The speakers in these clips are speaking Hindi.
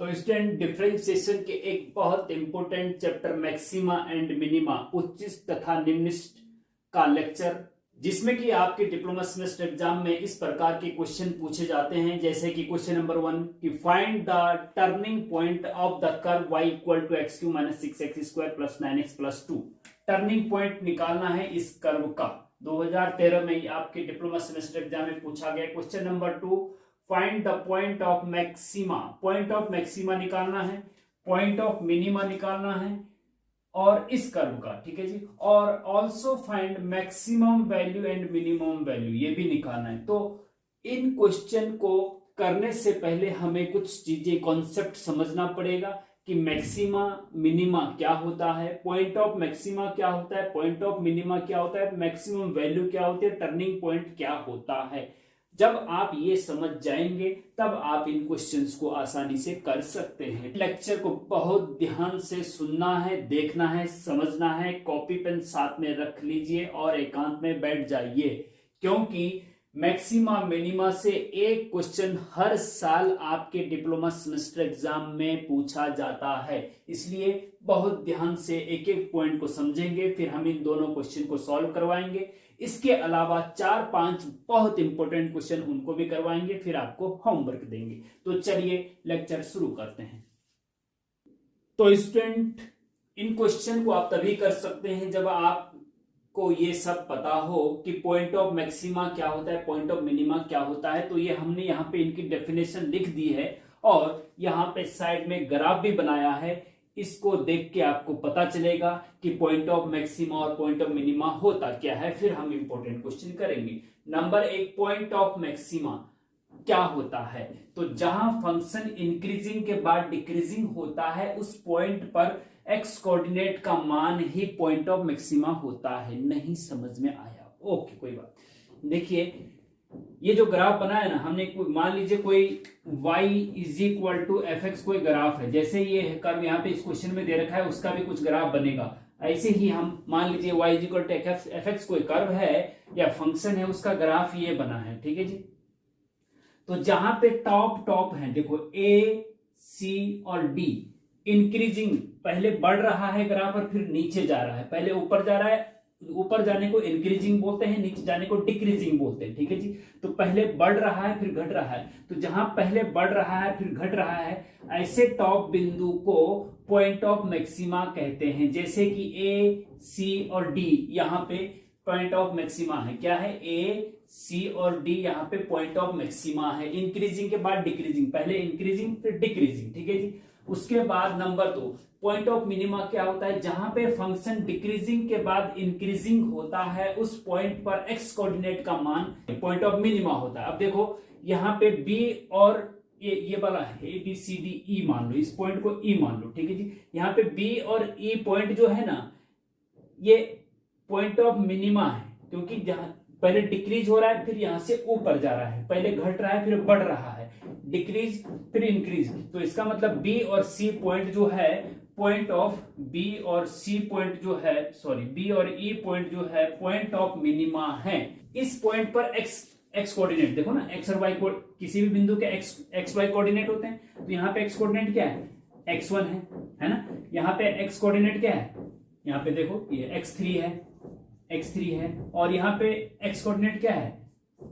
तो स्टूडेंट डिफरेंशिएशन के एक बहुत important chapter maxima and minima उच्चिष्ट तथा निम्निष्ट का लेक्चर, जिसमें कि आपके डिप्लोमा सेमेस्टर एग्जाम में इस प्रकार के क्वेश्चन पूछे जाते हैं। जैसे कि क्वेश्चन नंबर 1 कि find the turning point of the curve y equal to x³ - 6x² + 9x + 2। Turning point निकालना है इस कर्व का। 2013 में आपके डिप्लोमा सेमेस्टर एग्जाम में पूछा गया। Question number 2 find the point of maxima. Point of maxima निकालना है, पॉइंट ऑफ मिनिमा निकालना है और इस कर्व का, ठीक है जी। और also find maximum value and minimum value, ये भी निकालना है। तो इन क्वेश्चन को करने से पहले हमें कुछ चीजें, कॉन्सेप्ट समझना पड़ेगा कि मैक्सिमा मिनिमा क्या होता है, पॉइंट ऑफ मैक्सिमा क्या होता है, पॉइंट ऑफ मिनिमा क्या होता है, मैक्सिमम वैल्यू क्या होती है, टर्निंग पॉइंट क्या होता है। जब आप ये समझ जाएंगे तब आप इन क्वेश्चंस को आसानी से कर सकते हैं। लेक्चर को बहुत ध्यान से सुनना है, देखना है, समझना है। कॉपी पेन साथ में रख लीजिए और एकांत में बैठ जाइए, क्योंकि मैक्सिमा मिनिमा से एक क्वेश्चन हर साल आपके डिप्लोमा सेमेस्टर एग्जाम में पूछा जाता है। इसलिए बहुत ध्यान से एक एक पॉइंट को समझेंगे, फिर हम इन दोनों क्वेश्चन को सॉल्व करवाएंगे। इसके अलावा 4-5 बहुत इंपॉर्टेंट क्वेश्चन उनको भी करवाएंगे, फिर आपको होमवर्क देंगे। तो चलिए लेक्चर शुरू करते हैं। तो स्टूडेंट, इन क्वेश्चन को आप तभी कर सकते हैं जब आपको ये सब पता हो कि पॉइंट ऑफ मैक्सिमा क्या होता है, पॉइंट ऑफ मिनिमा क्या होता है। तो ये हमने यहाँ पे इनकी डेफिनेशन लिख दी है और यहाँ पे साइड में ग्राफ भी बनाया है। इसको देख के आपको पता चलेगा कि पॉइंट ऑफ मैक्सिमा और पॉइंट ऑफ मिनिमा होता क्या है। फिर हम इंपॉर्टेंट क्वेश्चन करेंगे। नंबर 1, पॉइंट ऑफ मैक्सिमा क्या होता है। तो जहां फंक्शन इंक्रीजिंग के बाद डिक्रीजिंग होता है, उस पॉइंट पर एक्स कोऑर्डिनेट का मान ही पॉइंट ऑफ मैक्सिमा होता है। नहीं समझ में आया? ओके, कोई बात। देखिए, ये जो ग्राफ बनाया ना हमने, मान लीजिए कोई y = fx कोई ग्राफ है। जैसे ये कर्व यहाँ पे इस क्वेश्चन में दे रखा है, उसका भी कुछ ग्राफ बनेगा। ऐसे ही हम मान लीजिए y = fx कोई कर्व है या फंक्शन है, उसका ग्राफ ये बना है, ठीक है जी। तो जहां पे टॉप है, देखो a, c और d इंक्रीजिंग, पहले बढ़ रहा है ग्राफ और फिर नीचे जा रहा है। पहले ऊपर जा रहा है, ऊपर जाने को इंक्रीजिंग बोलते हैं, नीचे जाने को डिक्रीजिंग बोलते हैं, ठीक है जी। तो पहले बढ़ रहा है फिर घट रहा है। तो जहां पहले बढ़ रहा है फिर घट रहा है, ऐसे टॉप बिंदु को पॉइंट ऑफ मैक्सिमा कहते हैं। जैसे कि a, c और d यहाँ पे पॉइंट ऑफ मैक्सिमा है। क्या है? a, c और d यहाँ पे पॉइंट ऑफ मैक्सिमा है। इंक्रीजिंग के बाद डिक्रीजिंग, पहले इंक्रीजिंग फिर डिक्रीजिंग, ठीक है जी। उसके बाद नंबर 2, पॉइंट ऑफ मिनिमा क्या होता है। जहां पे फंक्शन डिक्रीजिंग के बाद इंक्रीजिंग होता है, उस पॉइंट पर एक्स कोऑर्डिनेट का मान पॉइंट ऑफ मिनिमा होता है। अब देखो यहाँ पे बी और ये वाला है A B C D E मान लो, इस पॉइंट को ई मान लो, ठीक है जी। यहाँ पे बी और ई पॉइंट जो है ना, ये पॉइंट ऑफ मिनिमा है, क्योंकि जहां पहले डिक्रीज हो रहा है फिर यहां से ऊपर जा रहा है, पहले घट रहा है फिर बढ़ रहा है, डिक्रीज फिर इंक्रीज। तो इसका मतलब बी और सी पॉइंट जो है, पॉइंट ऑफ बी और सी पॉइंट जो है, सॉरी बी और ई पॉइंट जो है पॉइंट ऑफ मिनिमा है। इस पॉइंट पर एक्स कोऑर्डिनेट देखो ना, एक्स और वाई को, किसी भी बिंदु के एक्स वाई कोऑर्डिनेट होते हैं। तो यहाँ पे एक्स कोऑर्डिनेट क्या है? x1 है ना। यहाँ पे एक्स कोऑर्डिनेट क्या है? यहाँ पे देखो ये x3 है और यहाँ पे एक्स कोऑर्डिनेट क्या है?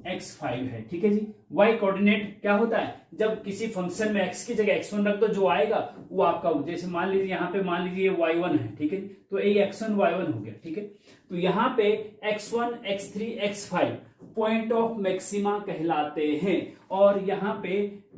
x5 है, ठीक है जी। y कोऑर्डिनेट क्या होता है? जब किसी फंक्शन में x की जगह x1 रख दो, जो आएगा वो आपका, जैसे मान लीजिए यहाँ पे मान लीजिए y1 है, ठीक है। तो ये x1 y1 हो गया, ठीक है। तो यहाँ पे x1 x3 x5 point of maxima कहलाते हैं। और यहाँ पे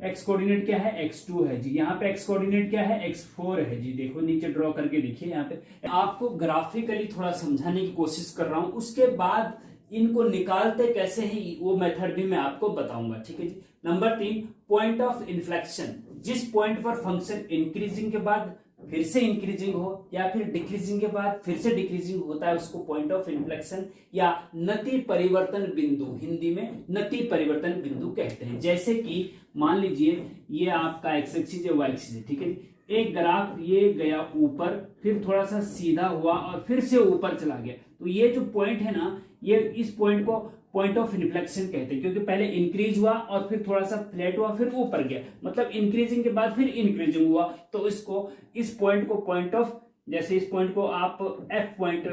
x कोऑर्डिनेट क्या है? x2 है जी। यहाँ पे x कोऑर्डिनेट क्या है? x4 है जी। देखो नीचे ड्रॉ करके देखिए, यहाँ पे आपको ग्राफिकली थोड़ा समझाने की कोशिश कर रहा हूं। उसके बाद इनको निकालते कैसे हैं वो मेथड भी मैं आपको बताऊंगा, ठीक है जी। Number 3, point of inflection. जिस पॉइंट पर फंक्शन इंक्रीजिंग के बाद फिर से इंक्रीजिंग हो या फिर डिक्रीजिंग के बाद फिर से डिक्रीजिंग होता है, उसको पॉइंट ऑफ इन्फ्लेक्शन या नति परिवर्तन बिंदु, हिंदी में नति परिवर्तन बिंदु कहते हैं। जैसे कि मान लीजिए ये आपका एक्स एक्सिस है, वाई एक्सिस है, ठीक है। एक ग्राफ ये गया ऊपर, फिर थोड़ा सा सीधा हुआ और फिर से ऊपर चला गया। तो ये जो पॉइंट है ना, ये इस पॉइंट को पॉइंट ऑफ इन्फ्लेक्शन कहते हैं, क्योंकि पहले इंक्रीज हुआ और फिर थोड़ा सा फ्लैट हुआ फिर ऊपर गया, मतलब इंक्रीजिंग के बाद फिर इंक्रीजिंग हुआ, तो इसको इस पॉइंट को पॉइंट ऑफ, जैसे इस पॉइंट को आप एफ पॉइंट,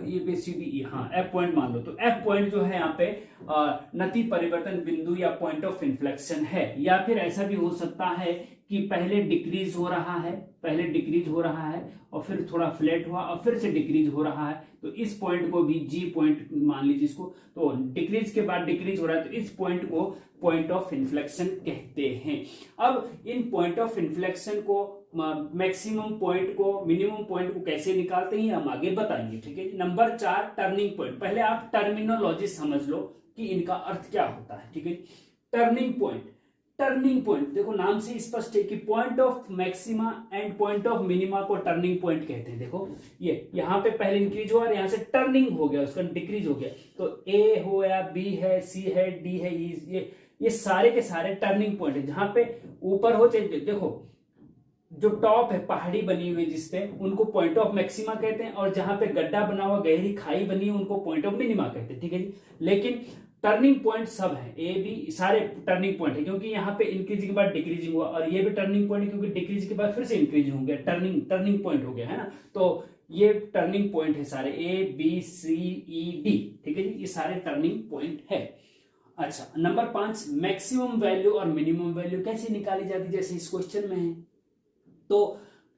ये बेसिकली हाँ एफ पॉइंट मान लो, तो एफ पॉइंट जो है यहाँ पे नति परिवर्तन बिंदु या पॉइंट ऑफ इन्फ्लेक्शन है। या फिर ऐसा भी हो सकता है कि पहले डिक्रीज हो रहा है, पहले डिक्रीज हो रहा है और फिर थोड़ा फ्लैट हुआ और फिर से डिक्रीज हो रहा है, तो इस पॉइंट को भी जी पॉइंट मान लीजिए इसको, तो डिक्रीज के बाद डिक्रीज हो रहा है, तो इस पॉइंट को पॉइंट ऑफ इन्फ्लेक्शन कहते हैं। अब इन पॉइंट ऑफ इन्फ्लेक्शन को, मैक्सिमम पॉइंट को, मिनिमम पॉइंट को कैसे निकालते हैं हम आगे बताएंगे, ठीक है। Number 4 turning point. पहले आप टर्मिनोलॉजी समझ लो कि इनका अर्थ क्या होता है, ठीक है। टर्निंग पॉइंट, टर्निंग पॉइंट देखो नाम से स्पष्ट है कि point of maxima and point of minima को टर्निंग पॉइंट कहते हैं। देखो ये यहाँ पे पहले इंक्रीज हुआ और यहाँ से टर्निंग हो गया, उसका डिक्रीज हो गया, तो ए हो या बी है, सी है, डी है, ये सारे के सारे टर्निंग पॉइंट है। जहां पे ऊपर हो चाहे, देखो जो टॉप है पहाड़ी बनी हुई जिसपे, उनको पॉइंट ऑफ मैक्सिमा कहते हैं, और जहां पे गड्ढा बना हुआ गहरी खाई बनी है उनको पॉइंट ऑफ मिनिमा कहते हैं, ठीक है जी। लेकिन टर्निंग पॉइंट सब है, ए बी सारे टर्निंग पॉइंट है, क्योंकि यहाँ पे इंक्रीजिंग के बाद डिक्रीजिंग हुआ, और ये भी टर्निंग पॉइंट है क्योंकि डिक्रीज के बाद फिर से इंक्रीज हो गया, टर्निंग पॉइंट हो गया है ना। तो ये टर्निंग पॉइंट है सारे, A B C E D, ठीक है जी, ये सारे टर्निंग पॉइंट है। अच्छा नंबर 5 मैक्सिमम वैल्यू और मिनिमम वैल्यू कैसे निकाली जाती है, जैसे इस क्वेश्चन में है। तो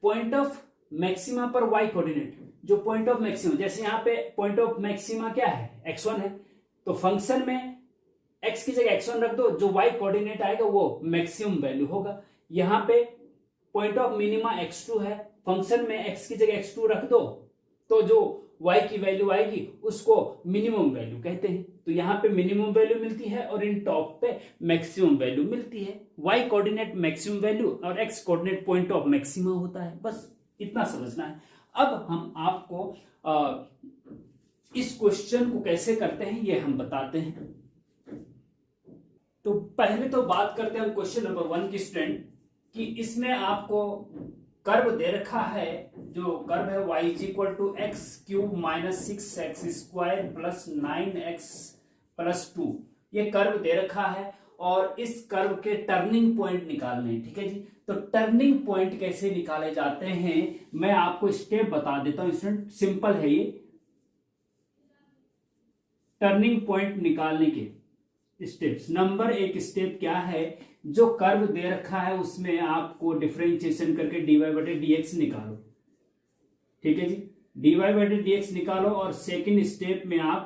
पॉइंट ऑफ मैक्सिमा पर वाई कोऑर्डिनेट, जो पॉइंट ऑफ मैक्सिमा, जैसे यहाँ पे पॉइंट ऑफ मैक्सिमा क्या है, x1 है, तो फंक्शन में x की जगह x1 रख दो, जो y कोऑर्डिनेट आएगा वो मैक्सिमम वैल्यू होगा। यहाँ पे पॉइंट ऑफ मिनिमा x2 है, फंक्शन में x की जगह x2 रख दो, तो जो y की वैल्यू आएगी उसको मिनिमम वैल्यू कहते हैं। तो यहाँ पे मिनिमम वैल्यू मिलती है और इन टॉप पे मैक्सिमम वैल्यू मिलती है। y कोऑर्डिनेट मैक्सिमम वैल्यू और x coordinate point of maxima होता है, बस इतना समझना है। अब हम आपको इस क्वेश्चन को कैसे करते हैं ये हम बताते हैं। तो पहले तो बात करते हैं क्वेश्चन नंबर 1 की स्टूडेंट, कि इसमें आपको कर्व दे रखा है, जो कर्व है y is equal to x cube minus 6x square plus 9x plus 2, ये कर्व दे रखा है और इस कर्व के टर्निंग पॉइंट निकालने हैं, ठीक है जी। तो टर्निंग पॉइंट कैसे निकाले जाते हैं मैं आपको स्टेप बता देता हूं स्टूडेंट, सिंपल है ये। टर्निंग पॉइंट निकालने के स्टेप्स, नंबर 1 स्टेप क्या है, जो कर्व दे रखा है उसमें आपको डिफरेंशिएशन करके dy/dx निकालो, ठीक है जी, dy/dx निकालो। और सेकंड स्टेप में आप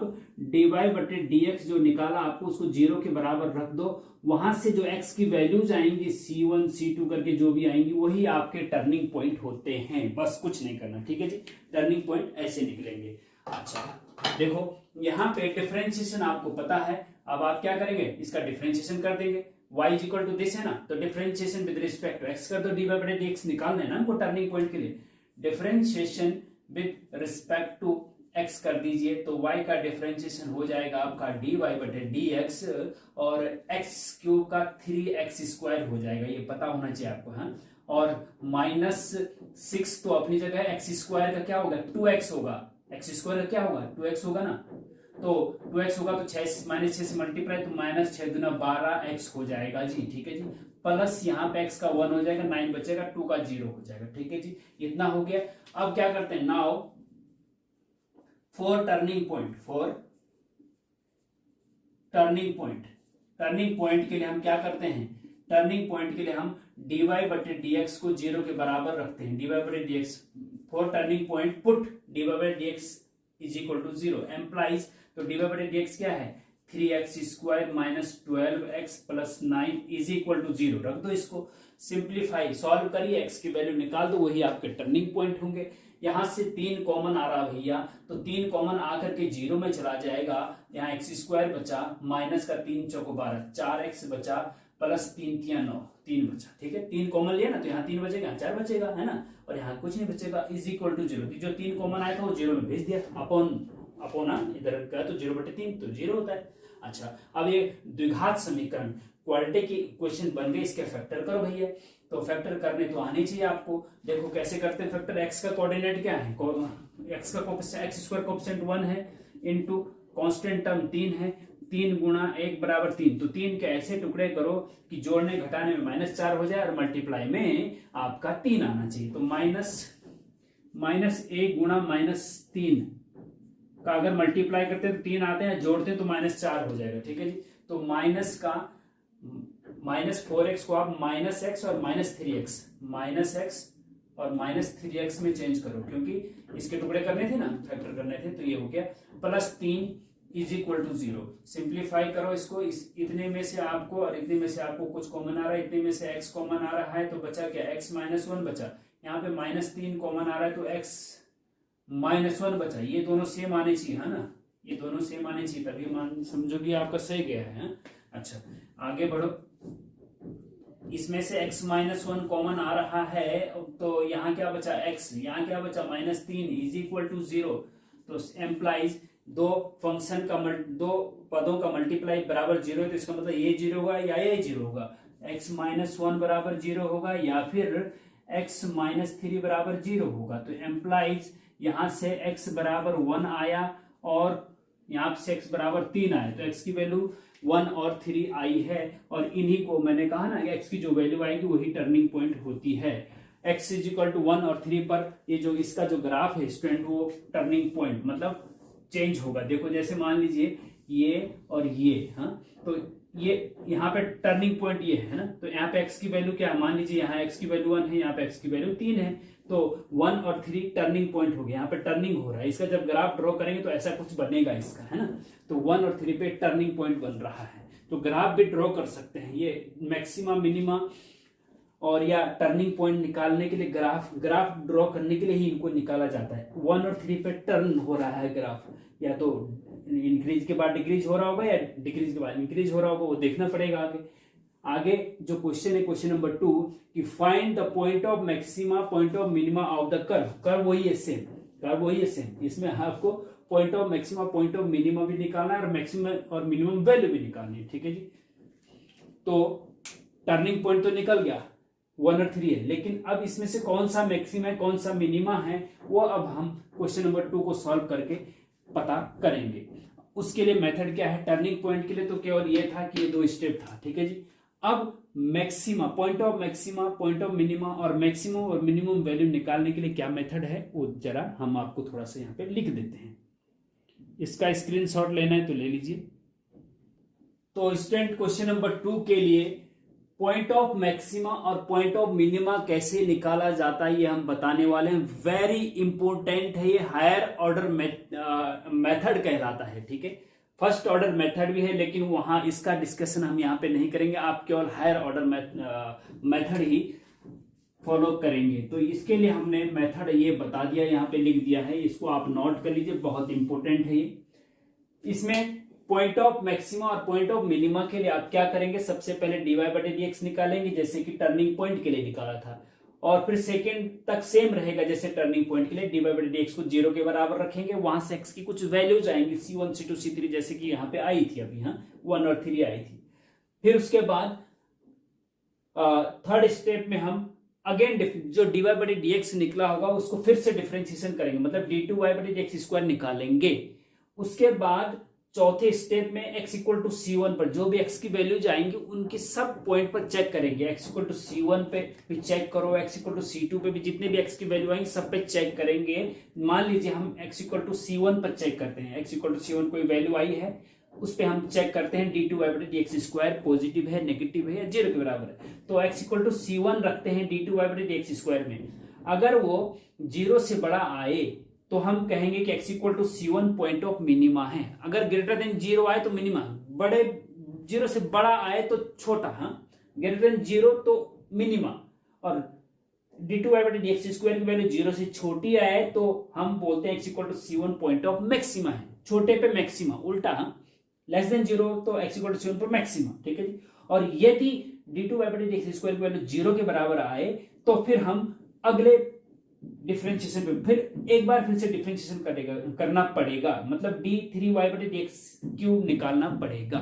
dy/dx जो निकाला आपको उसको 0 के बराबर रख दो, वहां से जो x की वैल्यूज आएंगी C1 C2 करके जो भी आएंगी वही आपके टर्निंग पॉइंट होते हैं, बस कुछ नहीं करना, ठीक है जी। टर्निंग पॉइंट ऐसे निकलेंगे। अच्छा देखो यहाँ पे डिफरेंशिएशन आपको पता है, अब आप क्या करेंगे, इसका डिफरेंशिएशन कर देंगे, y is equal to this है ना, तो differentiation with respect to x कर दो, dy/dx निकालना है ना हमको टर्निंग पॉइंट के लिए। Differentiation with respect to x कर दीजिए, तो y का डिफरेंशिएशन हो जाएगा आपका dy/dx और x क्यूब का 3x स्क्वायर हो जाएगा, ये पता होना चाहिए आपको, हाँ। और -6 तो अपनी जगह, x स्क्वायर का क्या होगा 2x होगा, x स्क्वायर का क्या होगा 2x होगा ना, तो 2x होगा तो 6 -6 से मल्टीप्लाई, तो -6 दूना 12x हो जाएगा जी, ठीक है जी। प्लस यहाँ पे x का 1 हो जाएगा, 9 बचेगा, 2 का 0 हो जाएगा, ठीक है जी। इतना हो गया। अब क्या करते हैं, now for turning point, for turning point, turning point के लिए हम क्या करते हैं, टर्निंग पॉइंट के लिए हम dy/dx को 0 के बराबर रखते हैं, dy/dx for turning point put dy/dx is equal to 0 implies, तो dy/dx क्या है 3x square minus 12x plus 9 is equal to 0, रख दो इसको, सिंप्लीफाई सॉल्व करिए, x की वैल्यू निकाल दो, वही आपके टर्निंग पॉइंट होंगे। यहां से 3 कॉमन आ रहा भैया, तो 3 कॉमन आकर के 0 में चला जाएगा, यहाँ x स्क्वायर बचा, माइनस का 3 चौको 12, 4x बचा, प्लस 3 3 9, 3 बचा, ठीक है। 3 कॉमन लिया ना, तो यहाँ 3 बचेगा, 4 बचेगा, है ना, और यहाँ कुछ नहीं बचेगा, इज इक्वल टू 0, जो 3 कॉमन आया था वो 0 में भेज दिया, अपॉन इधर का तो 0/3 तो 0 होता है। अच्छा अब ये द्विघात समीकरण क्वाड्रेटिक की क्वेश्चन बन गए, इसके फैक्टर करो भैया, तो फैक्टर करने तो आने चाहिए आपको। देखो कैसे करते हैं फैक्टर, x का कोऑर्डिनेट क्या है, x का कोएफिशिएंट x स्क्वायर कोएफिशिएंट 1 है, इनटू कांस्टेंट टर्म 3 है, 3 गुणा 1 बराबर 3। तो 3 के ऐसे टुकड़े करो कि जोड़ने घटाने में -4 हो जाए और मल्टीप्लाई में आपका 3 आना चाहिए। तो -1 गुणा -3 का अगर मल्टीप्लाई करते हैं तो 3 आते हैं, जोड़ते हैं तो -4 हो जाएगा। ठीक है जी। तो -4x को आप -x और -3x और -3x में चेंज करो, क्योंकि इसके टुकड़े करने थे ना, फैक्टर करने थे। तो ये हो गया +3 इज इक्वल टू 0। सिंप्लीफाई करो इसको, इतने में से आपको और इतने में से आपको कुछ कॉमन आ रहा है, इतने में से x कॉमन आ रहा है, तो बचा क्या, x -1 बचा। यहाँ पे -3 कॉमन आ रहा है तो x -1 बचा। ये दोनों सेम आने चाहिए, है ना, ये दोनों सेम आने चाहिए, तभी मान समझो कि आपका सही गया है। अच्छा, आगे बढ़ो। इसमें से x -1 कॉमन आ रहा है, तो यहाँ क्या बचा, x, यहाँ क्या बचा -3 इज इक्वल टू 0। तो एम्प्लाइज दो पदों का मल्टीप्लाई बराबर 0 है, तो इसका मतलब ये 0 होगा या ये 0 होगा। x -1 बराबर 0 होगा या फिर x -3 बराबर 0 होगा। तो एम्प्लाइज यहां से x बराबर 1 आया और यहाँ से x बराबर 3 आया, तो x की वैल्यू 1 और 3 आई है। और इन्हीं को मैंने कहा ना, x की जो वैल्यू आएगी वही टर्निंग पॉइंट होती है। x इज इक्वल टू 1 और 3 पर ये जो इसका जो ग्राफ है स्टूडेंट, वो टर्निंग पॉइंट मतलब चेंज होगा। देखो जैसे मान लीजिए ये और ये, हाँ, तो ये यहाँ पे टर्निंग पॉइंट ये है ना, तो यहाँ पे x की वैल्यू क्या है, मान लीजिए यहाँ x की वैल्यू 1 है, यहाँ पे x की वैल्यू 3 है, तो 1 और 3 टर्निंग पॉइंट हो गया। यहाँ पे टर्निंग हो रहा है, इसका जब ग्राफ ड्रॉ करेंगे तो ऐसा कुछ बनेगा इसका, है ना। तो 1 और 3 पे टर्निंग पॉइंट बन रहा है, तो ग्राफ भी ड्रॉ कर सकते हैं। ये मैक्सिमा, मिनिमा और या टर्निंग पॉइंट निकालने के लिए ग्राफ ड्रॉ करने के लिए ही इनको निकाला जाता है। 1 और 3 पे टर्न हो रहा है ग्राफ, या तो इंक्रीज के बाद डिक्रीज हो रहा होगा या डिक्रीज के बाद इंक्रीज हो रहा होगा, वो देखना पड़ेगा आगे जो क्वेश्चन है, क्वेश्चन नंबर 2, कि find the point of maxima, point of minima of the curve वही है सेम। इसमें आपको point of maxima, point of minima भी निकालना है और मैक्सिमम और मिनिमम वैल्यू भी निकालनी है। ठीक है जी। तो टर्निंग पॉइंट तो निकल गया, 1 और 3 है, लेकिन अब इसमें से कौन सा मैक्सिमा है, कौन सा मिनिमा है, वो अब हम क्वेश्चन नंबर 2 को सॉल्व करके पता करेंगे। उसके लिए मेथड क्या है, टर्निंग पॉइंट के लिए तो केवल ये था कि ये 2 स्टेप था। ठीक है जी। अब maxima, point of maxima, point of minima और मैक्सिमम और मिनिमम वैल्यू निकालने के लिए क्या मेथड है, वो जरा हम आपको थोड़ा सा यहाँ पे लिख देते हैं। इसका स्क्रीनशॉट लेना है तो ले लीजिए। तो स्टूडेंट क्वेश्चन नंबर 2 के लिए पॉइंट ऑफ मैक्सिमा और पॉइंट ऑफ मिनिमा कैसे निकाला जाता है ये हम बताने वाले हैं। वेरी इंपॉर्टेंट है ये, हायर ऑर्डर मेथड कहलाता है। ठीक है, फर्स्ट ऑर्डर मेथड भी है, लेकिन वहां इसका डिस्कशन हम यहाँ पे नहीं करेंगे, आप केवल हायर ऑर्डर मेथड ही फॉलो करेंगे। तो इसके लिए हमने मेथड ये बता दिया, यहाँ पे लिख दिया है, इसको आप नोट कर लीजिए, बहुत इंपॉर्टेंट है ये। इसमें पॉइंट ऑफ मैक्सिमा और पॉइंट ऑफ मिनिमा के लिए आप क्या करेंगे, सबसे पहले dy/dx निकालेंगे, जैसे कि टर्निंग पॉइंट के लिए निकाला था, और फिर सेकेंड तक सेम रहेगा जैसे टर्निंग पॉइंट के लिए। dy/dx को 0 के बराबर रखेंगे, वहां से x की कुछ वैल्यूज आएंगी, c1 c2 c3, जैसे कि यहाँ पे आई थी अभी, 1 और 3 आई थी। फिर उसके बाद थर्ड स्टेप में हम अगेन जो dy/dx निकला होगा उसको फिर से डिफरेंशिएशन करेंगे, मतलब d2y/dx² निकालेंगे। उसके बाद चौथे स्टेप में x इक्वल टू c1 पर जो भी x की वैल्यू जाएंगी उनकी सब पॉइंट पर चेक करेंगे। x इक्वल टू c1 पे भी चेक करो, x इक्वल टू c2 पे भी, जितने भी x की वैल्यू आएंगी सब पे चेक करेंगे। मान लीजिए हम x इक्वल टू c1 पर चेक करते हैं, x इक्वल टू c1 कोई वैल्यू आई है उस पे हम चेक करते हैं d2y/dx² पॉजिटिव है, नेगेटिव है या 0 के बराबर है। तो x इक्वल टू c1 रखते हैं d2y/dx² में, अगर वो 0 से बड़ा आए तो हम कहेंगे कि x equal to c1 point of minima है। अगर ग्रेटर देन 0 आए तो मिनिमा, बड़े 0 से बड़ा आए तो छोटा, ग्रेटर देन 0 तो मिनिमा, और d2y/dx² की वैल्यू 0 से छोटी आए तो हम बोलते हैं x equal to c1 point of maxima है। छोटे पे मैक्सिमा, उल्टा, लेस देन 0 तो x इक्वल टू c1 पर मैक्सिमा। ठीक है जी। और यदि d2y/dx² की वैल्यू 0 के बराबर आए तो फिर हम अगले डिफरेंशिएशन पे फिर एक बार फिर से डिफरेंशिएशन करना पड़ेगा, मतलब d3y/dx³ निकालना पड़ेगा।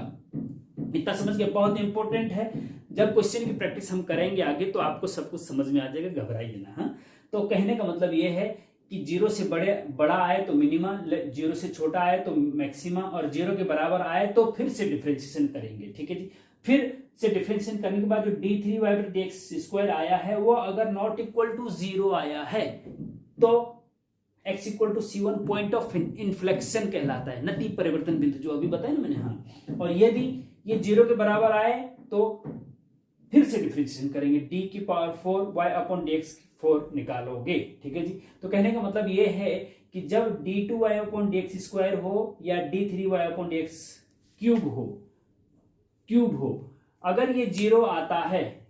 इतना समझ गए, बहुत इंपॉर्टेंट है। जब क्वेश्चन की प्रैक्टिस हम करेंगे आगे तो आपको सब कुछ समझ में आ जाएगा, घबराइए ना। तो कहने का मतलब ये है कि 0 से बड़ा आए तो मिनिमा, 0 से छोटा आए तो मैक्सिमा, और 0 के बराबर आए तो फिर से डिफरेंशिएशन करेंगे। ठीक है जी। फिर से डिफरेंशिएशन करने के बाद जो d3y/dx² आया है वो अगर नॉट इक्वल टू 0 आया है तो x equal to C1 point of inflection कहलाता है, नति परिवर्तन बिंदु, जो अभी बताया ना मैंने। हाँ, और यदि ये 0 के बराबर आए तो फिर से डिफरेंशिएशन करेंगे, d⁴y/dx4 निकालोगे। ठीक है जी। तो कहने का मतलब ये है कि जब d2y/dx² हो या d3y/dx³ हो, अगर ये 0 आता है,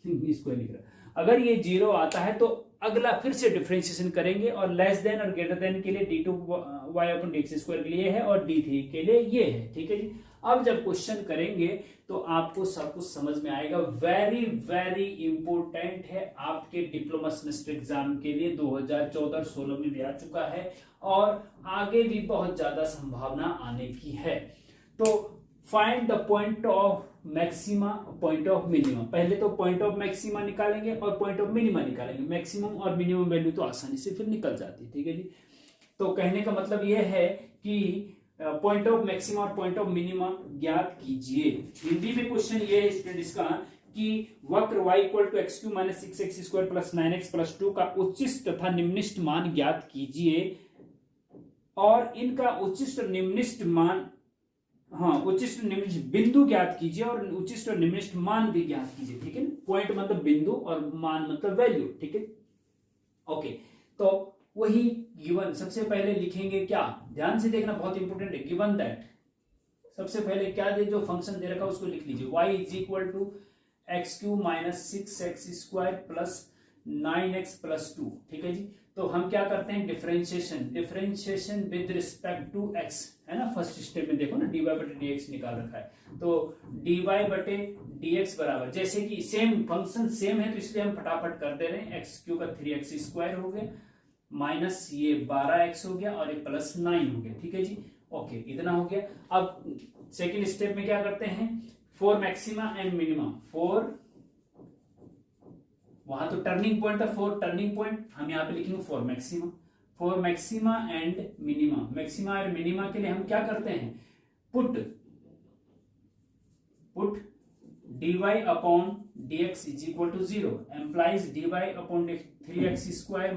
इसको लिख रहा, अगर ये 0 आता है तो अगला फिर से डिफरेंशिएशन करेंगे, और लेस देन और ग्रेटर देन के लिए d2y/dx² के लिए है और d3 के लिए ये है। ठीक है जी। अब जब क्वेश्चन करेंगे तो आपको सब कुछ समझ में आएगा। वेरी वेरी इंपॉर्टेंट है आपके डिप्लोमा सेमेस्टर एग्जाम के लिए, 2014-16 में भी आ चुका है और आगे भी बहुत ज्यादा संभावना आने की है। तो find the point of maxima, point of minimum. पहले तो पॉइंट ऑफ मैक्सिमा निकालेंगे और पॉइंट ऑफ मिनिमा निकालेंगे। मैक्सिमम और मिनिमम वैल्यू तो आसानी से फिर निकल जाती है। ठीक है जी। तो कहने का मतलब यह है कि पॉइंट ऑफ मैक्सिमा और पॉइंट ऑफ मिनिमा ज्ञात कीजिए। हिंदी में क्वेश्चन ये है स्टूडेंट इसका कि वक्र y equal to x³ - 6x² + 9x + 2 का उच्चिष्ट तथा निम्निष्ट मान ज्ञात कीजिए, और इनका उच्चिष्ट और निम्निष्ट मान, उच्चिष्ट निम्निष्ट बिंदु ज्ञात कीजिए और उच्चिष्ट और निम्निष्ट मान भी ज्ञात कीजिए। ठीक है। पॉइंट मतलब बिंदु और मान मतलब वैल्यू। ठीक है। ओके, तो वही गिवन सबसे पहले लिखेंगे क्या, ध्यान से देखना, बहुत इंपॉर्टेंट है। गिवन दैट, सबसे पहले क्या दे, जो फंक्शन दे रखा उसको लिख लीजिए। y = x³ - 6x² + 9x + 2। ठीक है जी। तो हम क्या करते हैं, differentiation with respect to x, है ना। फर्स्ट स्टेप में देखो ना, dy/dx निकाल रखा है, तो dy/dx बराबर, जैसे कि सेम फंक्शन सेम है तो इसलिए हम फटाफट कर दे रहे हैं। x³ का 3x² हो गया, माइनस ये 12x हो गया और ये +9 हो गया। ठीक है जी। ओके, इतना हो गया। अब सेकंड स्टेप में क्या करते हैं, फॉर मैक्सिमा एंड मिनिमा, वहां तो टर्निंग पॉइंट था, फॉर टर्निंग पॉइंट, हम यहाँ पे लिखेंगे for maxima and minima. Maxima और मिनिमा के लिए हम क्या करते हैं, put dy/dx = 0 implies dy/3x² -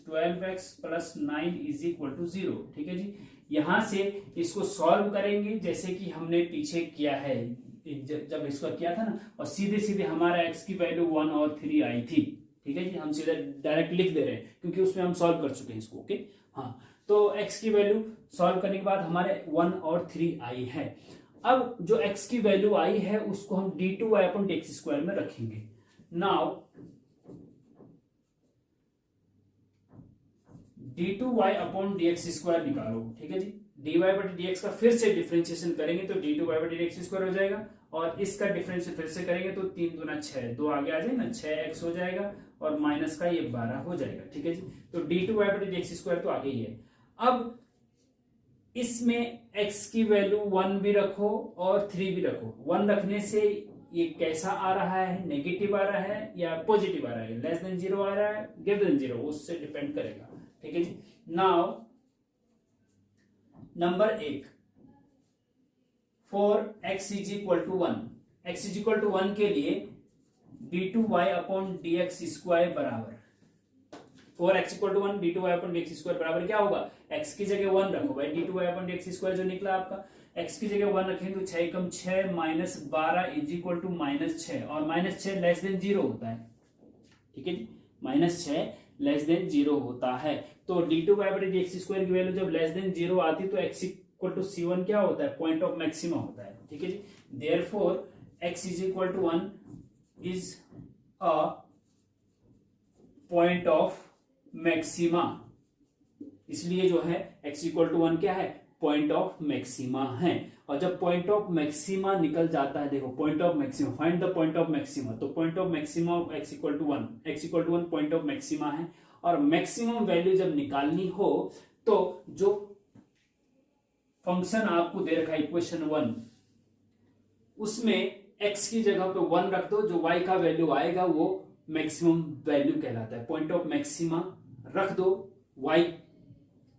12x + 9 = 0। ठीक है जी। यहां से इसको सॉल्व करेंगे जैसे कि हमने पीछे किया है, जब इसको किया था ना, और सीधे सीधे हमारा x की वैल्यू 1 और 3 आई थी। ठीक है जी। हम सीधे डायरेक्ट लिख दे रहे हैं क्योंकि उसमें हम सॉल्व कर चुके हैं इसको। ओके, हाँ, तो x की वैल्यू सॉल्व करने के बाद हमारे 1 और 3 आई है। अब जो x की वैल्यू आई है उसको हम d2y/dx² में रखेंगे। नाउ d2y/dx² निकालो। ठीक है जी। dy/dx का फिर से डिफरेंशिएशन करेंगे तो d2y/dx² हो जाएगा, और इसका डिफरेंशिएशन फिर से करेंगे तो 3 दूना 6, 2 आगे आ जाए ना, 6x हो जाएगा और माइनस का ये 12 हो जाएगा। ठीक है जी। तो d2y/dx² तो आगे ही है। अब इसमें x की वैल्यू 1 भी रखो और 3 भी रखो। 1 रखने से ये कैसा आ रहा है, नेगेटिव आ रहा है या पॉजिटिव आ रहा है, लेस देन 0 आ रहा है, ग्रेटर देन 0, उससे डिपेंड करेगा। ठीक है जी। Now number 1, for x = 1, x = 1 के लिए d2y/dx² बराबर, फॉर x = 1 d2y/dx² बराबर क्या होगा, x की जगह 1 रखो भाई, d2y/dx² जो निकला आपका, x की जगह 1 रखेंगे तो 6 × 6 - 12 = -6, और -6 लेस देन 0 होता है। ठीक है जी। -6 लेस देन 0 होता है, तो d2y/dx² की वैल्यू जब लेस देन 0 आती तो x = C1 क्या होता है, पॉइंट ऑफ मैक्सिमा होता है। ठीक है जी। Therefore x = 1 is a point of maxima, इसलिए जो है x = 1 क्या है, पॉइंट ऑफ मैक्सिमा है। और जब पॉइंट ऑफ मैक्सिमा निकल जाता है, देखो point of maxima, find the point of maxima, तो point of maxima of x = 1, x = 1 point of maxima है। और मैक्सिमम वैल्यू जब निकालनी हो तो जो फंक्शन आपको दे रखा है इक्वेशन 1, उसमें x की जगह पे 1 रख दो, जो y का वैल्यू आएगा वो मैक्सिमम वैल्यू कहलाता है। पॉइंट ऑफ मैक्सिमा रख दो y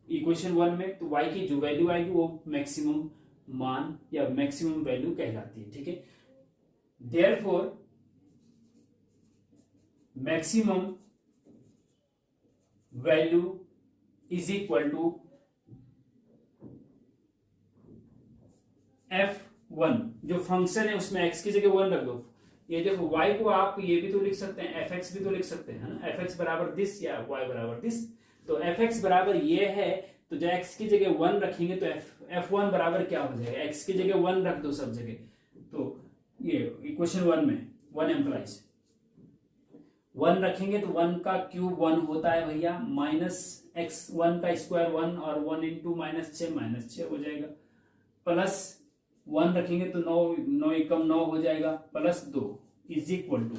इक्वेशन 1 में, तो y की जो वैल्यू आएगी वो मैक्सिमम मान या मैक्सिमम वैल्यू कहलाती है, ठीक है। Therefore maximum value is equal to f1, जो फंक्शन है उसमें x की जगह 1 रख दो। ये देखो y को आप ये भी तो लिख सकते हैं, fx भी तो लिख सकते हैं, है ना, fx बराबर दिस या y बराबर दिस। तो fx बराबर ये है, तो जो x की जगह 1 रखेंगे तो f1 बराबर क्या हो जाएगा, x की जगह 1 रख दो सब जगह। तो ये इक्वेशन 1 में 1 एम्प्लाइज 1 रखेंगे तो 1 का क्यूब 1 होता है भैया, माइनस x 1 का स्क्वायर 1 और 1 इंटू -6 हो जाएगा, प्लस 1 रखेंगे तो 9 एकम 9 हो जाएगा, प्लस 2 इज इक्वल टू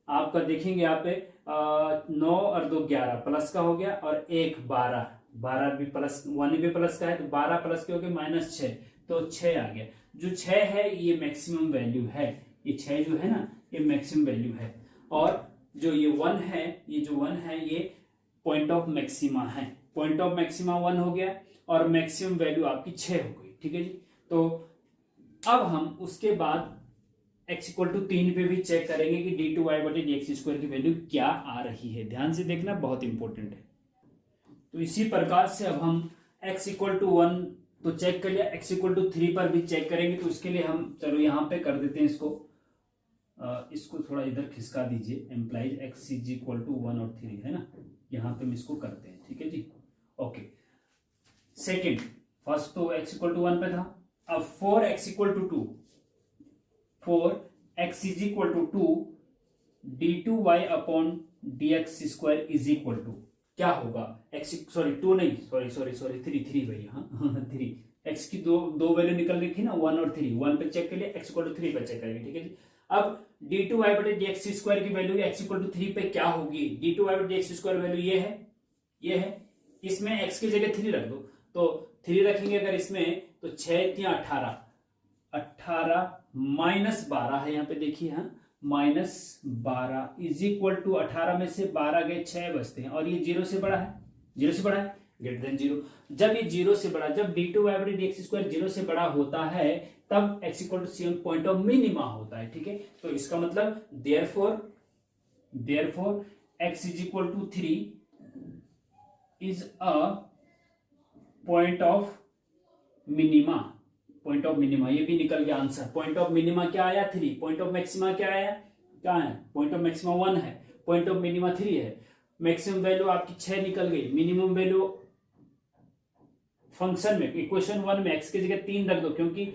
आपका देखेंगे यहाँ पे 9 और 2 11 प्लस का हो गया, और 1 12 भी प्लस 1 भी प्लस का है, तो 12 प्लस के हो गए -6, तो 6 आ गया। जो 6 है ये मैक्सिमम वैल्यू है, ये 6 जो है ना ये मैक्सिमम वैल्यू है, और जो ये 1 है, ये जो 1 है ये पॉइंट ऑफ मैक्सिमा है। पॉइंट ऑफ मैक्सिमा 1 हो गया और मैक्सिमम वैल्यू आपकी 6 हो गई, ठीक है जी। तो अब हम उसके बाद x इक्वल टू 3 पे भी चेक करेंगे कि d2y/dx² की वैल्यू क्या आ रही है। ध्यान से देखना, बहुत इंपॉर्टेंट है। तो इसी प्रकार से अब हम x इक्वल टू 1 तो चेक कर लिया, x इक्वल टू 3 पर भी चेक करेंगे। तो उसके लिए हम चलो यहाँ पे कर देते हैं इसको थोड़ा इधर खिसका दीजिए, implies x is equal to 1 और 3 है ना, यहाँ पे हम इसको करते हैं, ठीक है जी। ओके, सेकेंड, फर्स्ट तो x इक्वल टू 1 पे था, अब 4x equal to 2, 4x is equal to 2 d2y upon dx² is equal to क्या होगा, टू नहीं, सॉरी 3 भैया, हाँ 3, x की दो वैल्यू निकल रही थी ना, 1 और 3, 1 पे चेक कर लिया, x इक्वल टू 3 पे चेक करेंगे, ठीक है जी। अब d2y/dx² की वैल्यू x इक्वल टू 3 पे क्या होगी, d2y/dx² वैल्यू ये है, इसमें x की जगह 3 रख दो, तो 3 रखेंगे अगर इसमें तो 6 या 18 माइनस 12 है, यहाँ पे देखिए, हाँ -12 इज इक्वल टू 18 में से 12 गए 6 बचते हैं, और ये 0 से बड़ा है, ग्रेटर देन 0। जब ये 0 से बड़ा, जब d2y/dx² 0 से बड़ा होता है तब x equal to 7 point of minima होता है, ठीक है। तो इसका मतलब therefore x is equal to 3 is a point of minima, ये भी निकल गया आंसर। पॉइंट ऑफ मिनिमा क्या आया, 3। पॉइंट ऑफ मैक्सिमा क्या है, पॉइंट ऑफ मैक्सिमा 1 है, पॉइंट ऑफ मिनिमा 3 है। मैक्सिमम वैल्यू आपकी 6 निकल गई, मिनिमम वैल्यू फंक्शन में इक्वेशन 1 में x की जगह 3 रख दो, क्योंकि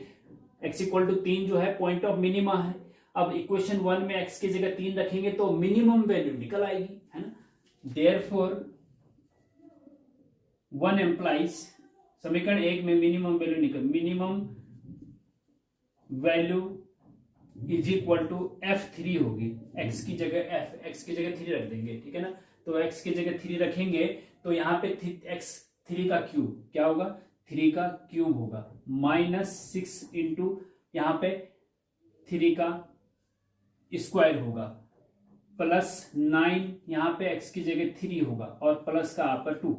x इक्वल टू 3 जो है पॉइंट ऑफ मिनिमा है। अब इक्वेशन 1 में x की जगह 3 रखेंगे तो मिनिमम वैल्यू निकल आएगी, है ना। देयरफॉर 1 एम्प्लाइज, समीकरण 1 में minimum value is equal to f3 होगी, x की जगह 3 रख देंगे, ठीक है ना। तो x की जगह 3 रखेंगे तो यहाँ पे x3 का क्यूब क्या होगा, 3 का क्यूब होगा, -6 इंटू यहाँ पे 3 का स्क्वायर होगा, +9 यहाँ पे x की जगह 3 होगा, और प्लस का आपका 2,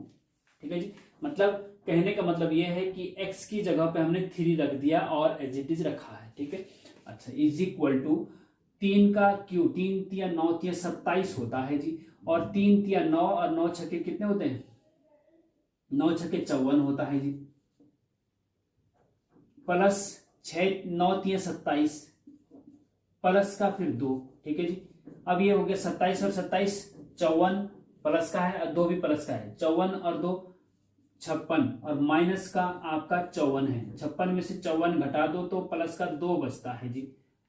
ठीक है जी। मतलब कहने का मतलब ये है कि x की जगह पे हमने 3 रख दिया और एज इट इज रखा है, ठीक है। अच्छा, इज इक्वल टू 3 का क्यूब, 3 तिया 9 तिया 27 होता है जी, और 3 तिया 9 और 9 छक्के कितने होते हैं, 9 छक्के 54 होता है जी, प्लस 6 9 तिया 27 प्लस का फिर 2, ठीक है जी। अब ये हो गया 27 और 27 54 प्लस का है और 2 भी प्लस का है, 54 और 2 56, और माइनस का आपका 54 है, 56 में से 54 घटा दो तो प्लस का 2 बचता है जी,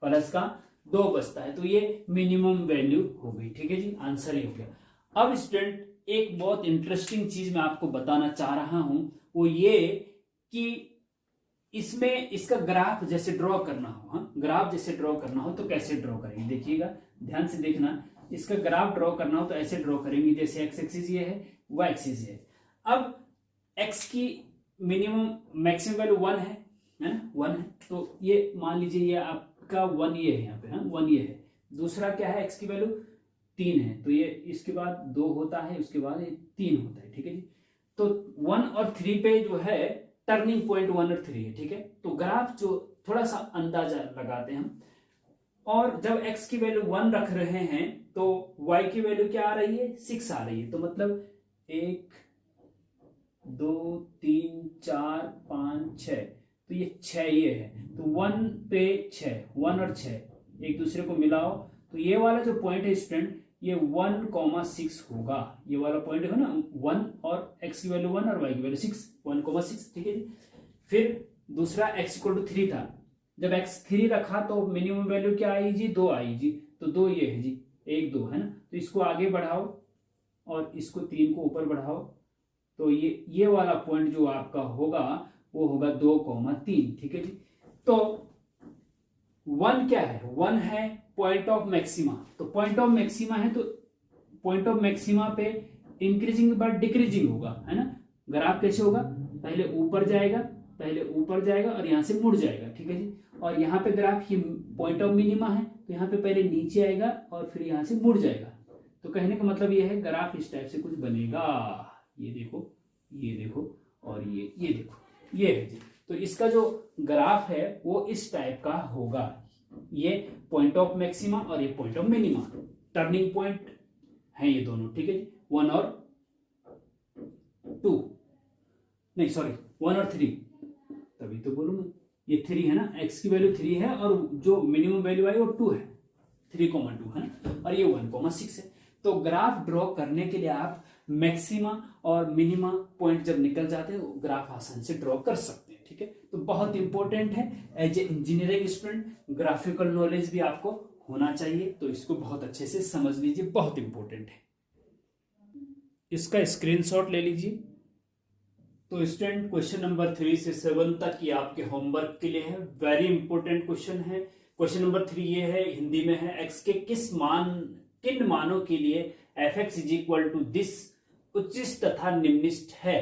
प्लस का 2 बचता है। तो ये मिनिमम वैल्यू हो गई, ठीक है जी, आंसर ये हो गया। अब स्टूडेंट एक बहुत इंटरेस्टिंग चीज मैं आपको बताना चाह रहा हूं, वो ये कि इसमें इसका ग्राफ जैसे ड्रॉ करना हो, हाँ ग्राफ जैसे ड्रॉ करना हो तो कैसे ड्रॉ करेंगे, देखिएगा ध्यान से देखना। इसका ग्राफ ड्रॉ करना हो तो ऐसे ड्रॉ करेंगे, जैसे एक्स एक्सिस ये है, वाई एक्सिस ये है। अब x की मिनिमम मैक्सिमम वैल्यू 1 है ना, 1 है, तो ये मान लीजिए ये आपका 1 ये है, यहाँ पे हाँ 1 ये है। दूसरा क्या है, x की वैल्यू 3 है, तो ये इसके बाद 2 होता है, उसके बाद ये 3 होता है, ठीक है जी। तो 1 और 3 पे जो है टर्निंग पॉइंट 1 और 3 है, ठीक है। तो ग्राफ जो थोड़ा सा अंदाजा लगाते हैं हम, और जब x की वैल्यू 1 रख रहे हैं तो y की वैल्यू क्या आ रही है, 6 आ रही है। तो मतलब 1 2 3 4 5 6, तो ये 6 ये है। तो 1 पे 6, 1 और 6 एक दूसरे को मिलाओ, तो ये वाला जो पॉइंट है स्टूडेंट, ये 1,6 होगा। ये वाला पॉइंट है ना 1, और x की वैल्यू 1 और y की वैल्यू 6, 1,6, ठीक है जी। फिर दूसरा x इक्वल टू 3 था, जब x 3 रखा तो मिनिमम वैल्यू क्या आई जी, 2 आई जी। तो 2 ये है जी, 1 2 है ना। तो इसको आगे बढ़ाओ और इसको 3 को ऊपर बढ़ाओ, तो ये वाला पॉइंट जो आपका होगा वो होगा 2,3, ठीक है जी। तो 1 क्या है, 1 है पॉइंट ऑफ मैक्सिमा। तो पॉइंट ऑफ मैक्सिमा है तो पॉइंट ऑफ मैक्सिमा पे इंक्रीजिंग के बाद डिक्रीजिंग होगा, है ना। ग्राफ कैसे होगा, पहले ऊपर जाएगा, पहले ऊपर जाएगा और यहां से मुड़ जाएगा, ठीक है जी। और यहाँ पे ग्राफ ये पॉइंट ऑफ मिनिमा है, तो यहाँ पे पहले नीचे आएगा और फिर यहाँ से मुड़ जाएगा। तो कहने का मतलब ये है ग्राफ इस टाइप से कुछ बनेगा। ये देखो, ये देखो, और ये देखो, ये है जी। तो इसका जो ग्राफ है वो इस टाइप का होगा। ये पॉइंट ऑफ मैक्सिमा और ये point of minima, turning point है ये दोनों, ठीक है जी। 1 और 2, नहीं सॉरी 1 और 3, तभी तो बोलूँ मैं। ये 3 है ना, x की वैल्यू 3 है और जो मिनिमम वैल्यू आई वो 2 है, 3,2 है ना, और ये 1,6 है। तो ग्राफ ड्रॉ करने के लिए आप मैक्सिमा और मिनिमा पॉइंट जब निकल जाते हैं ग्राफ आसान से ड्रॉ कर सकते हैं, ठीक है। तो बहुत इंपॉर्टेंट है, as a engineering student graphical knowledge भी आपको होना चाहिए, तो इसको बहुत अच्छे से समझ लीजिए, बहुत इंपॉर्टेंट है। इसका स्क्रीनशॉट ले लीजिए। तो स्टूडेंट क्वेश्चन नंबर 3 से 7 तक ये आपके होमवर्क के लिए है, वेरी इंपॉर्टेंट क्वेश्चन है। क्वेश्चन नंबर 3 ये है, हिंदी में है, x के किन मानों के लिए f(x) is equal to this उच्चिष्ट तथा निम्निष्ट है।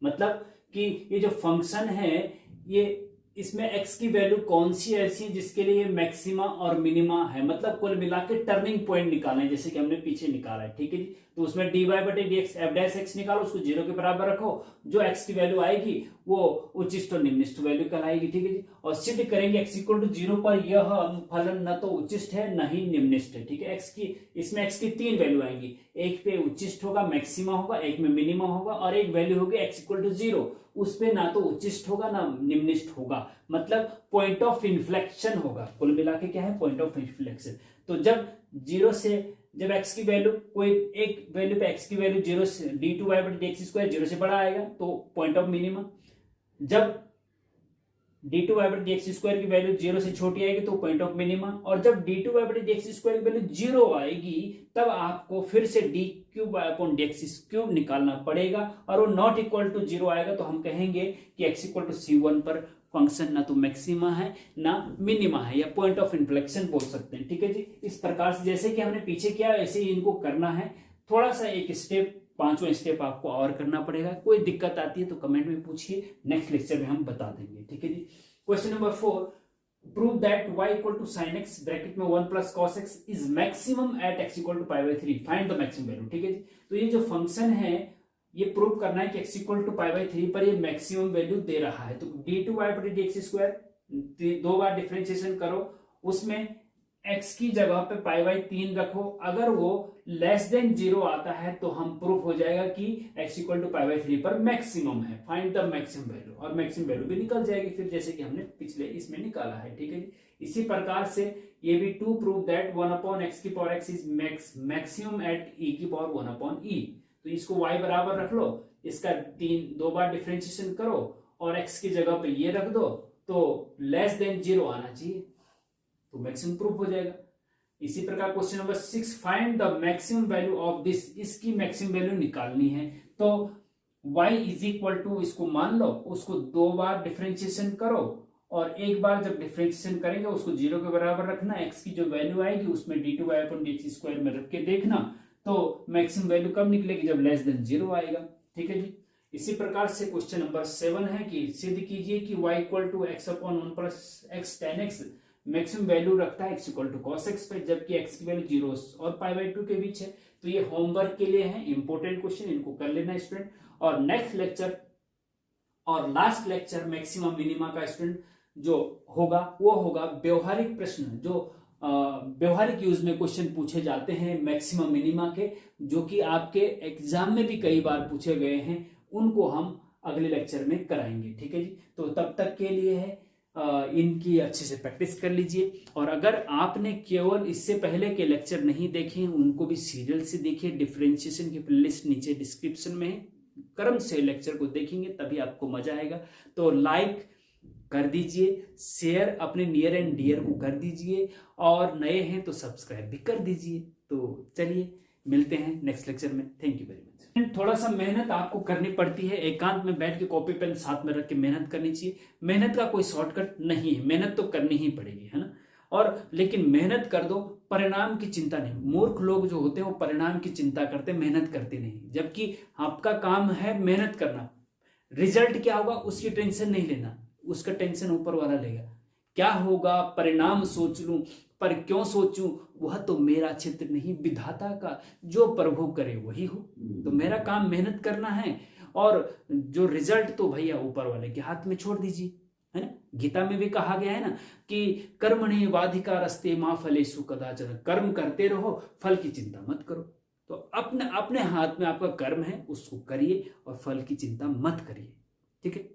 मतलब कि ये जो फंक्शन है, ये इसमें x की वैल्यू कौन सी ऐसी है जिसके लिए मैक्सिमा और मिनिमा है, मतलब कुल मिला के टर्निंग पॉइंट निकालना है, जैसे कि हमने पीछे निकाला है, ठीक है जी। तो उसमें dy बटे dx f' निकालो, उसको 0 के बराबर रखो, जो x की वैल्यू आएगी वो उच्चिष्ट और निम्निष्ट वैल्यू कहलाएगी, ठीक है जी। और सिद्ध करेंगे x इक्वल टू 0 पर यह फलन न तो उच्चिष्ट है न ही निम्निष्ट है, ठीक है। इसमें x की 3 वैल्यू आएंगी, एक पे उच्चिष्ट होगा, मैक्सिमा होगा, एक में मिनिमा होगा, और एक वैल्यू होगी x इक्वल टू 0, उस पे ना तो उच्चिष्ट होगा ना निम्निष्ट होगा, मतलब पॉइंट ऑफ इन्फ्लेक्शन होगा। कुल मिला के क्या है, पॉइंट ऑफ इन्फ्लेक्शन। तो जब x की वैल्यू कोई एक वैल्यू पे x की वैल्यू 0 से d2y बटे dx स्क्वायर 0 से बड़ा आएगा तो पॉइंट ऑफ मिनिमा। जब d2y बटे dx स्क्वायर की वैल्यू 0 से छोटी आएगी तो पॉइंट ऑफ मिनिमा। और जब d2y बटे dx स्क्वायर की वैल्यू 0 आएगी तब आपको फिर से d3/dx³ निकालना पड़ेगा, और वो नॉट इक्वल टू 0 आएगा तो हम कहेंगे कि x इक्वल टू c1 पर फंक्शन ना तो मैक्सिमा है ना मिनिमा है, या पॉइंट ऑफ इन्फ्लेक्शन बोल सकते हैं, ठीक है जी। इस प्रकार से जैसे कि हमने पीछे किया ऐसे ही इनको करना है, थोड़ा सा एक स्टेप, 5वां स्टेप आपको और करना पड़ेगा। कोई दिक्कत आती है तो कमेंट में पूछिए, नेक्स्ट लेक्चर में हम बता देंगे, ठीक है जी। Question number 4, prove that y equal to sin x bracket में 1 plus cos x is maximum at x equal to π/3, find the maximum value, ठीक है जी। तो ये जो फंक्शन है ये प्रूव करना है कि x इक्वल टू π/3 पर ये मैक्सिमम वैल्यू दे रहा है। तो d2y बटे dx स्क्वायर 2 बार डिफरेंशिएशन करो, उसमें x की जगह पे π/3 रखो, अगर वो लेस देन 0 आता है तो हम प्रूफ हो जाएगा कि x इक्वल टू π/3 पर मैक्सिमम है, फाइंड द मैक्सिमम वैल्यू, और मैक्सिमम वैल्यू भी निकल जाएगी फिर, जैसे कि हमने पिछले इसमें निकाला है, ठीक है जी। इसी प्रकार से ये भी टू प्रूव दैट 1/x की power x is maximum at e की पावर 1/e। तो इसको y बराबर रख लो, इसका 2 बार डिफरेंशिएशन करो और x की जगह पे ये रख दो, तो लेस देन 0 आना चाहिए, तो मैक्सिमम प्रूफ हो जाएगा। इसी प्रकार question number 6, find the maximum value of this, इसकी मैक्सिमम वैल्यू निकालनी है। तो y इज इक्वल टू, इसको मान लो, उसको 2 बार डिफरेंशिएशन करो, और एक बार जब डिफरेंशिएशन करेंगे उसको 0 के बराबर रखना, x की जो वैल्यू आएगी उसमें d2y/dx² में रख के देखना, तो मैक्सिमम वैल्यू कब निकलेगी, जब लेस देन 0 आएगा, ठीक है जी। इसी प्रकार से क्वेश्चन नंबर 7 है कि सिद्ध कीजिए कि y equal to x/1 plus x tan x maximum value रखता है x equal to cos x पे, जबकि x की वैल्यू 0 और π/2 के बीच है। तो ये होमवर्क के लिए है, इंपॉर्टेंट क्वेश्चन, इनको कर लेना स्टूडेंट। और नेक्स्ट लेक्चर और लास्ट लेक्चर मैक्सिमा मिनिमा का स्टूडेंट जो होगा वो होगा व्यवहारिक प्रश्न, जो व्यवहारिक यूज में क्वेश्चन पूछे जाते हैं मैक्सिमम मिनिमा के, जो कि आपके एग्जाम में भी कई बार पूछे गए हैं, उनको हम अगले लेक्चर में कराएंगे। ठीक है जी, तो तब तक के लिए है इनकी अच्छे से प्रैक्टिस कर लीजिए। और अगर आपने केवल इससे पहले के लेक्चर नहीं देखे हैं उनको भी सीरियल से देखिए, डिफरेंशिएशन की प्लेलिस्ट नीचे डिस्क्रिप्शन में है, क्रम से लेक्चर को देखेंगे तभी आपको मजा आएगा। तो लाइक कर दीजिए, शेयर अपने नियर एंड डियर को कर दीजिए, और नए हैं तो सब्सक्राइब भी कर दीजिए। तो चलिए मिलते हैं नेक्स्ट लेक्चर में। Thank you very much. थोड़ा सा मेहनत आपको करनी पड़ती है, एकांत में बैठ के कॉपी पेन साथ में रख के मेहनत करनी चाहिए। मेहनत का कोई शॉर्टकट नहीं है, मेहनत तो करनी ही पड़ेगी, है ना। और लेकिन मेहनत कर दो, परिणाम की चिंता नहीं। मूर्ख लोग जो होते हैं वो परिणाम की चिंता करते, मेहनत करते नहीं, जबकि आपका काम है मेहनत करना। रिजल्ट क्या होगा उसकी टेंशन नहीं लेना, उसका टेंशन ऊपर वाला लेगा। क्या होगा परिणाम सोच लूं, पर क्यों सोचूं, वह तो मेरा क्षेत्र नहीं, विधाता का, जो प्रभु करे वही हो। तो मेरा काम मेहनत करना है, और जो रिजल्ट तो भैया ऊपर वाले के हाथ में छोड़ दीजिए, है ना। गीता में भी कहा गया है ना कि कर्मणि वाधिकारस्ते मा फलेषु कदाचन, कर्म करते रहो, फल की चिंता मत करो। तो अपने अपने हाथ में आपका कर्म है, उसको करिए और फल की चिंता मत करिए। ठीक है।